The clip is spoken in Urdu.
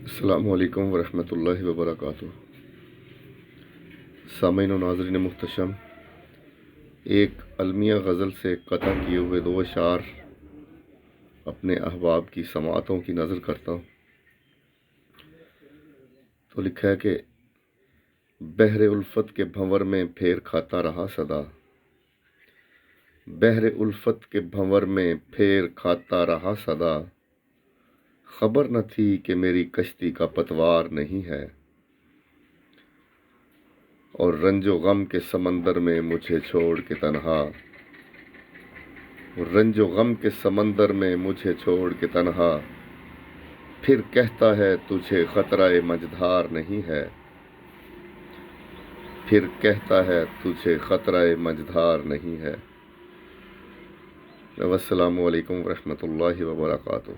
السلام علیکم ورحمۃ اللہ وبرکاتہ۔ سامعین و ناظرین محتشم، ایک المیہ غزل سے قطع کیے ہوئے دو اشعار اپنے احباب کی سماعتوں کی نظر کرتا ہوں۔ تو لکھا ہے کہ بحر الفت کے بھنور میں پھیر کھاتا رہا صدا، بحر الفت کے بھنور میں پھیر کھاتا رہا صدا، خبر نہ تھی کہ میری کشتی کا پتوار نہیں ہے، اور رنج و غم کے سمندر میں مجھے چھوڑ کے تنہا، رنج و غم کے سمندر میں مجھے چھوڑ کے تنہا، پھر کہتا ہے تجھے خطرہ مجدھار نہیں ہے، پھر کہتا ہے تجھے خطرہ مجدھار نہیں ہے۔ والسلام علیکم ورحمۃ اللہ وبرکاتہ۔